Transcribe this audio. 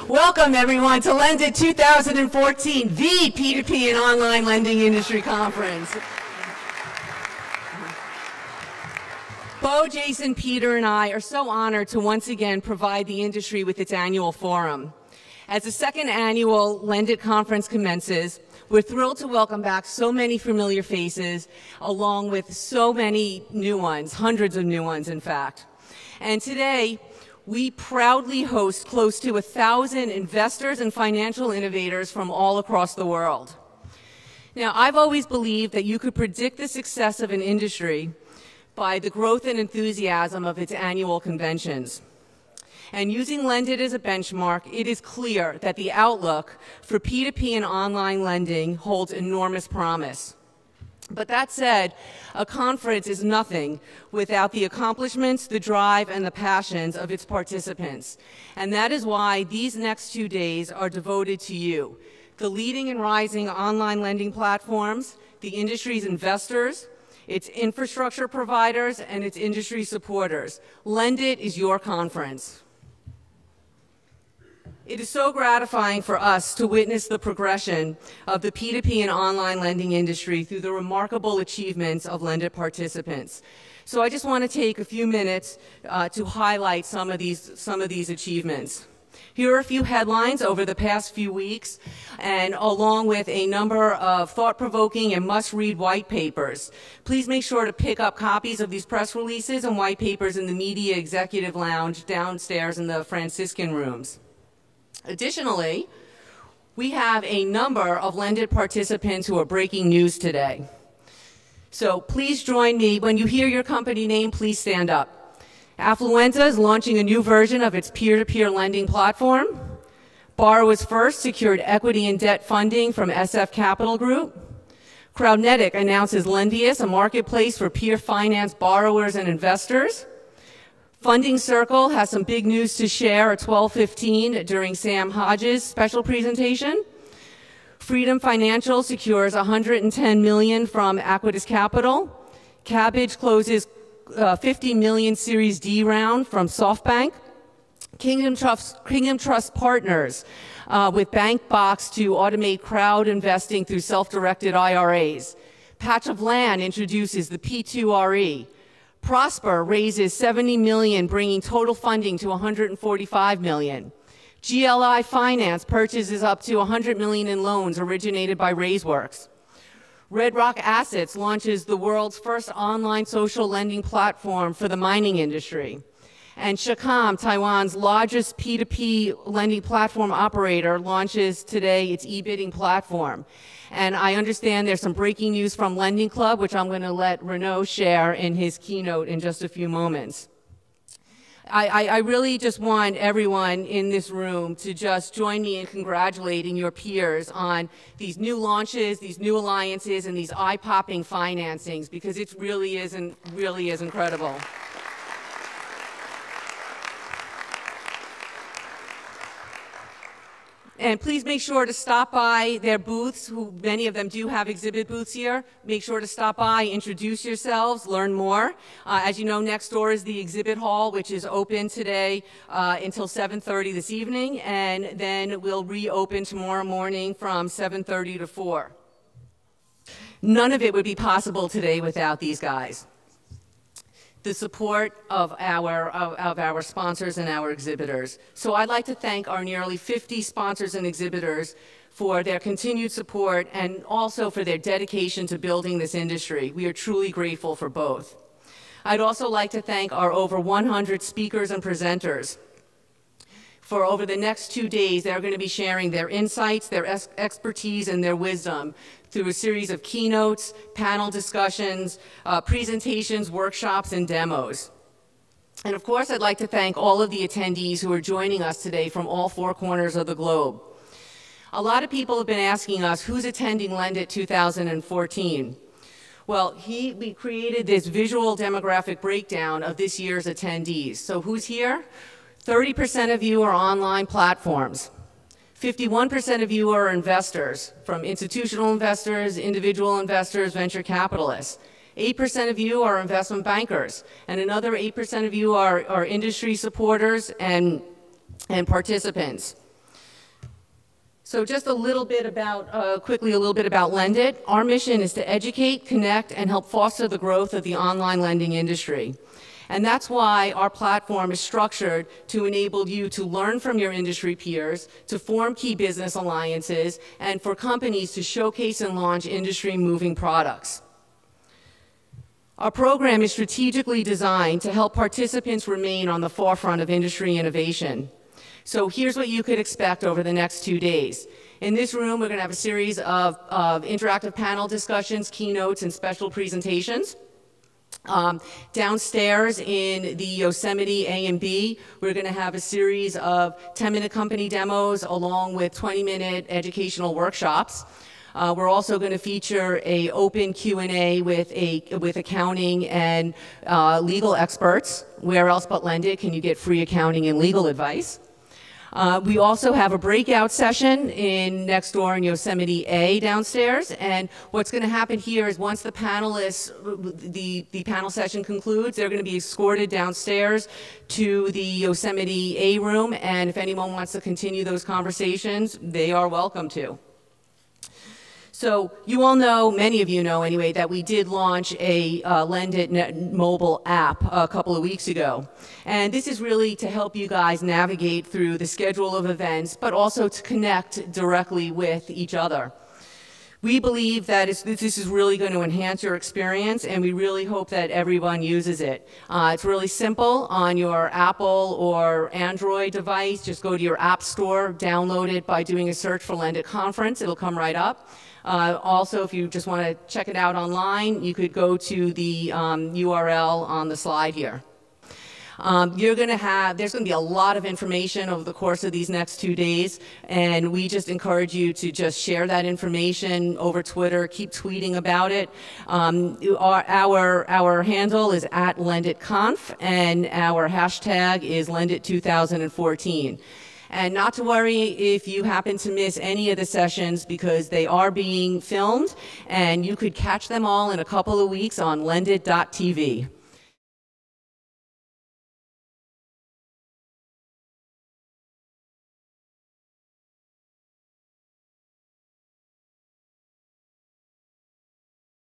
Welcome, everyone, to LendIt 2014, the P2P and Online Lending Industry Conference. Bo, Jason, Peter, and I are so honored to once again provide the industry with its annual forum. As the second annual LendIt Conference commences, we're thrilled to welcome back so many familiar faces, along with so many new ones, hundreds of new ones, in fact. And today, we proudly host close to 1,000 investors and financial innovators from all across the world. Now, I've always believed that you could predict the success of an industry by the growth and enthusiasm of its annual conventions. And using LendIt as a benchmark, it is clear that the outlook for P2P and online lending holds enormous promise. But that said, a conference is nothing without the accomplishments, the drive, and the passions of its participants. And that is why these next 2 days are devoted to you, the leading and rising online lending platforms, the industry's investors, its infrastructure providers, and its industry supporters. LendIt is your conference. It is so gratifying for us to witness the progression of the P2P and online lending industry through the remarkable achievements of LendIt participants. So I just want to take a few minutes to highlight some of these achievements. Here are a few headlines over the past few weeks, and along with a number of thought-provoking and must-read white papers. Please make sure to pick up copies of these press releases and white papers in the Media Executive Lounge downstairs in the Franciscan rooms. Additionally, we have a number of LendIt participants who are breaking news today. So please join me. When you hear your company name, please stand up. Affluenza is launching a new version of its peer-to-peer lending platform. Borrowers First secured equity and debt funding from SF Capital Group. Crowdnetic announces LendIt, a marketplace for peer finance borrowers and investors. Funding Circle has some big news to share at 12:15 during Sam Hodges' special presentation. Freedom Financial secures $110 million from Aquitas Capital. Cabbage closes $50 million Series D round from SoftBank. Kingdom Trust partners with BankBox to automate crowd investing through self-directed IRAs. Patch of Land introduces the P2RE. Prosper raises $70 million, bringing total funding to $145 million. GLI Finance purchases up to $100 million in loans originated by RaiseWorks. Red Rock Assets launches the world's first online social lending platform for the mining industry. And Shakam, Taiwan's largest P2P lending platform operator, launches today its e-bidding platform. And I understand there's some breaking news from Lending Club, which I'm going to let Renaud share in his keynote in just a few moments. I really just want everyone in this room to just join me in congratulating your peers on these new launches, these new alliances, and these eye-popping financings, because it really is incredible. And please make sure to stop by their booths, many of them do have exhibit booths here. Make sure to stop by, introduce yourselves, learn more. As you know, next door is the exhibit hall, which is open today until 7:30 this evening, and then we'll reopen tomorrow morning from 7:30 to 4. None of it would be possible today without these guys. The support of our sponsors and our exhibitors. So I'd like to thank our nearly 50 sponsors and exhibitors for their continued support and also for their dedication to building this industry. We are truly grateful for both. I'd also like to thank our over 100 speakers and presenters. For over the next 2 days, they're going to be sharing their insights, their expertise, and their wisdom through a series of keynotes, panel discussions, presentations, workshops, and demos. And of course, I'd like to thank all of the attendees who are joining us today from all 4 corners of the globe. A lot of people have been asking us, who's attending LendIt 2014? Well, we created this visual demographic breakdown of this year's attendees. So who's here? 30% of you are online platforms. 51% of you are investors, from institutional investors, individual investors, venture capitalists. 8% of you are investment bankers, and another 8% of you are industry supporters and and participants. So just a little bit about, quickly a little bit about LendIt. Our mission is to educate, connect, and help foster the growth of the online lending industry. And that's why our platform is structured to enable you to learn from your industry peers, to form key business alliances, and for companies to showcase and launch industry-moving products. Our program is strategically designed to help participants remain on the forefront of industry innovation. So here's what you could expect over the next 2 days. In this room, we're going to have a series of interactive panel discussions, keynotes, and special presentations. Downstairs in the Yosemite A and B, we're going to have a series of 10-minute company demos along with 20-minute educational workshops. We're also going to feature an open Q&A with accounting and legal experts. Where else but LendIt can you get free accounting and legal advice? We also have a breakout session next door in Yosemite A downstairs, and what's going to happen here is once the panelists, the panel session concludes, they're going to be escorted downstairs to the Yosemite A room, and if anyone wants to continue those conversations, they are welcome to. So you all know, many of you know anyway, that we did launch a LendIt mobile app a couple of weeks ago. And this is really to help you guys navigate through the schedule of events, but also to connect directly with each other. We believe that this is really going to enhance your experience, and we really hope that everyone uses it. It's really simple on your Apple or Android device. Just go to your App Store, download it by doing a search for LendIt Conference. It'll come right up. Also, if you just want to check it out online, you could go to the URL on the slide here. There's going to be a lot of information over the course of these next 2 days, and we just encourage you to just share that information over Twitter, keep tweeting about it. Our handle is @LendItConf, and our hashtag is LendIt2014. And not to worry if you happen to miss any of the sessions, because they are being filmed, and you could catch them all in a couple of weeks on LendIt.tv.